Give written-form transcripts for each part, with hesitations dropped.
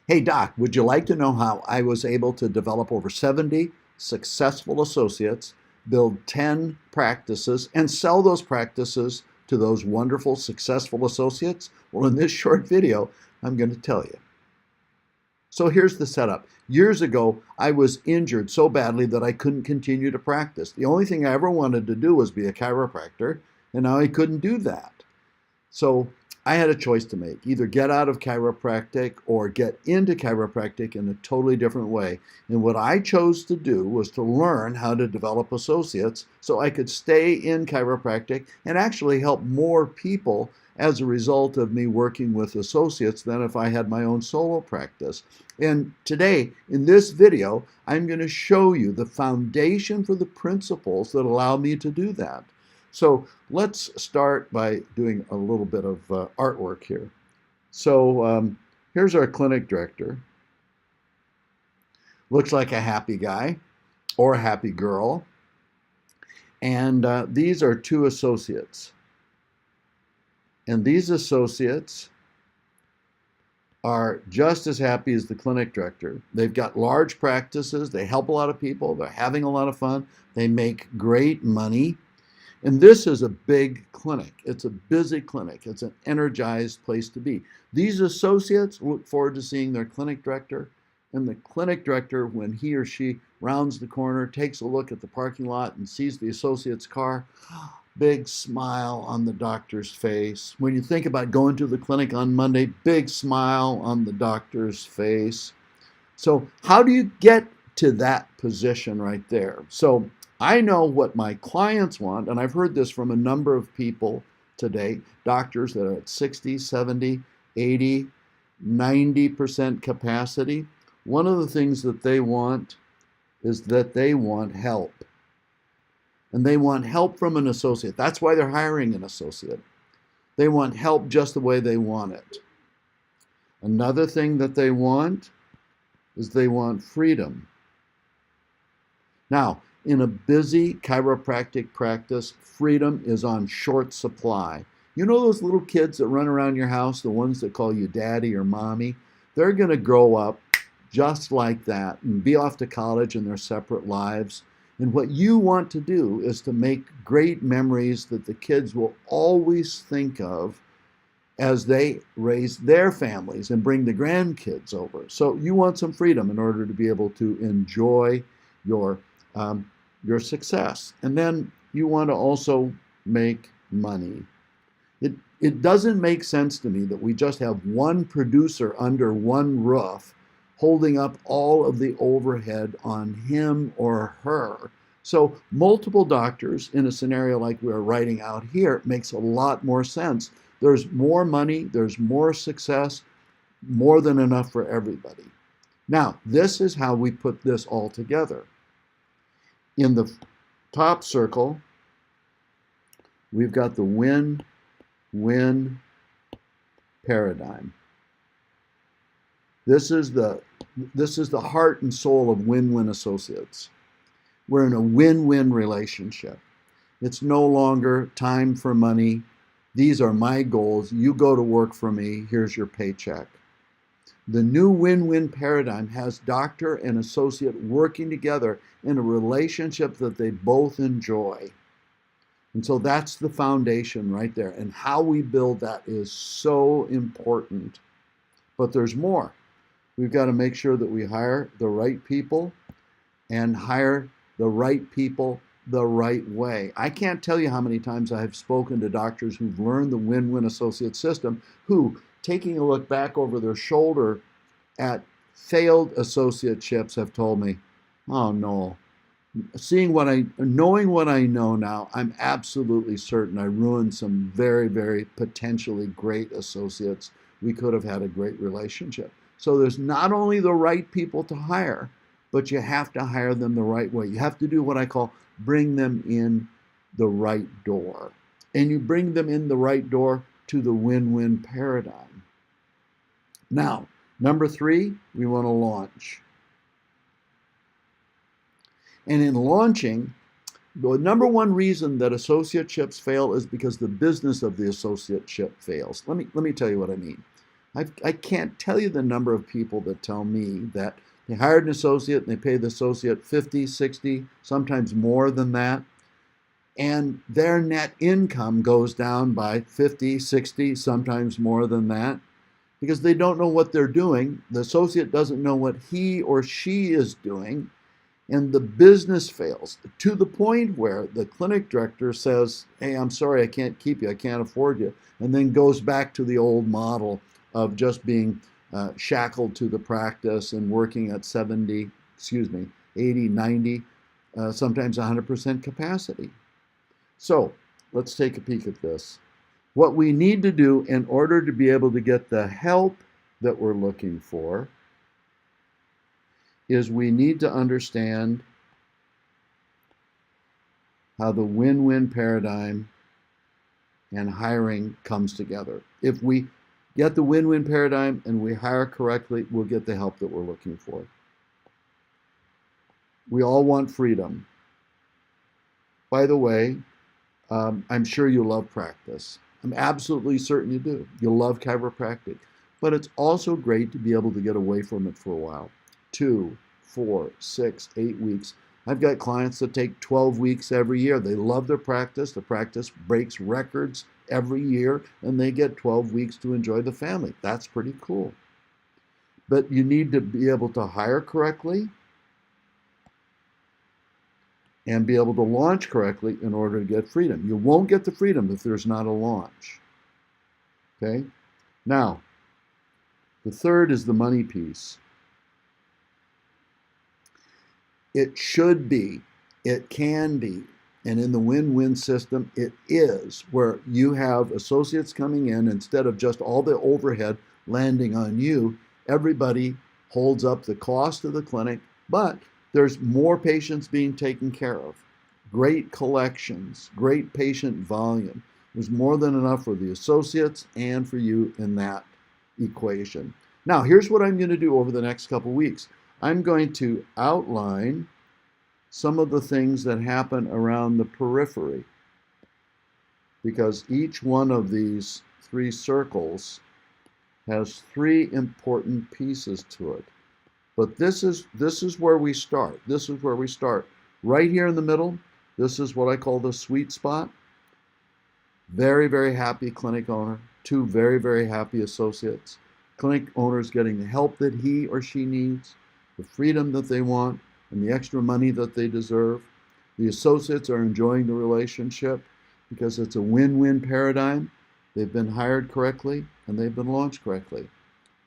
Hey Doc, would you like to know how I was able to develop over 70 successful associates, build 10 practices, and sell those practices to those wonderful successful associates? Well, in this short video, I'm going to tell you. So here's the setup. Years ago, I was injured so badly that I couldn't continue to practice. The only thing I ever wanted to do was be a chiropractor, and now I couldn't do that. So I had a choice to make, either get out of chiropractic or get into chiropractic in a totally different way. And what I chose to do was to learn how to develop associates so I could stay in chiropractic and actually help more people as a result of me working with associates than if I had my own solo practice. And today, in this video, I'm going to show you the foundation for the principles that allow me to do that. So let's start by doing a little bit of artwork here. So here's our clinic director. Looks like a happy guy or a happy girl. And these are two associates. And these associates are just as happy as the clinic director. They've got large practices. They help a lot of people. They're having a lot of fun. They make great money. And this is a big clinic. It's a busy clinic. It's an energized place to be. These associates look forward to seeing their clinic director. And the clinic director, when he or she rounds the corner, takes a look at the parking lot and sees the associate's car, big smile on the doctor's face. When you think about going to the clinic on Monday, big smile on the doctor's face. So how do you get to that position right there? So I know what my clients want, and I've heard this from a number of people today, doctors that are at 60, 70, 80, 90% capacity. One of the things that they want is that they want help. And they want help from an associate. That's why they're hiring an associate. They want help just the way they want it. Another thing that they want is they want freedom. Now, in a busy chiropractic practice, freedom is on short supply. You know those little kids that run around your house, the ones that call you daddy or mommy? They're going to grow up just like that and be off to college in their separate lives. And what you want to do is to make great memories that the kids will always think of as they raise their families and bring the grandkids over. So you want some freedom in order to be able to enjoy your success. And then you want to also make money. It doesn't make sense to me that we just have one producer under one roof holding up all of the overhead on him or her. So multiple doctors in a scenario like we're writing out here makes a lot more sense. There's more money, there's more success, more than enough for everybody. Now, this is how we put this all together. In the top circle, we've got the win-win paradigm. This is the heart and soul of win-win associates. We're in a win-win relationship. It's no longer time for money. These are my goals. You go to work for me. Here's your paycheck. The new win-win paradigm has doctor and associate working together in a relationship that they both enjoy. And so that's the foundation right there. And how we build that is so important. But there's more. We've got to make sure that we hire the right people and hire the right people the right way. I can't tell you how many times I have spoken to doctors who've learned the win-win associate system who, taking a look back over their shoulder at failed associateships, have told me, oh no, knowing what I know now, I'm absolutely certain I ruined some very, very potentially great associates. We could have had a great relationship. So there's not only the right people to hire, but you have to hire them the right way. You have to do what I call bring them in the right door. And you bring them in the right door to the win-win paradigm. Now, number 3, we want to launch. And in launching, the number one reason that associateships fail is because the business of the associateship fails. Let me tell you what I mean. I can't tell you the number of people that tell me that they hired an associate and they pay the associate 50, 60, sometimes more than that, and their net income goes down by 50, 60, sometimes more than that, because they don't know what they're doing. The associate doesn't know what he or she is doing, and the business fails to the point where the clinic director says, hey, I'm sorry, I can't keep you, I can't afford you, and then goes back to the old model of just being shackled to the practice and working at 70, 80, 90, sometimes 100% capacity. So let's take a peek at this. What we need to do in order to be able to get the help that we're looking for is we need to understand how the win-win paradigm and hiring comes together. If we get the win-win paradigm and we hire correctly, we'll get the help that we're looking for. We all want freedom. By the way, I'm sure you love practice. I'm absolutely certain you do. You'll love chiropractic. But it's also great to be able to get away from it for a while. 2, 4, 6, 8 weeks. I've got clients that take 12 weeks every year. They love their practice. The practice breaks records every year, and they get 12 weeks to enjoy the family. That's pretty cool. But you need to be able to hire correctly and be able to launch correctly in order to get freedom. You won't get the freedom if there's not a launch. Okay? Now, the third is the money piece. It should be, it can be, and in the win-win system, it is, where you have associates coming in, instead of just all the overhead landing on you, everybody holds up the cost of the clinic, but there's more patients being taken care of. Great collections, great patient volume. There's more than enough for the associates and for you in that equation. Now, here's what I'm going to do over the next couple weeks. I'm going to outline some of the things that happen around the periphery, because each one of these 3 circles has 3 important pieces to it. But this is where we start. This is where we start. Right here in the middle, this is what I call the sweet spot. Very, very happy clinic owner. 2 very, very happy associates. Clinic owners getting the help that he or she needs, the freedom that they want, and the extra money that they deserve. The associates are enjoying the relationship because it's a win-win paradigm. They've been hired correctly, and they've been launched correctly.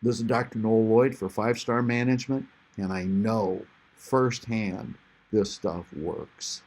This is Dr. Noel Lloyd for 5-Star Management, and I know firsthand this stuff works.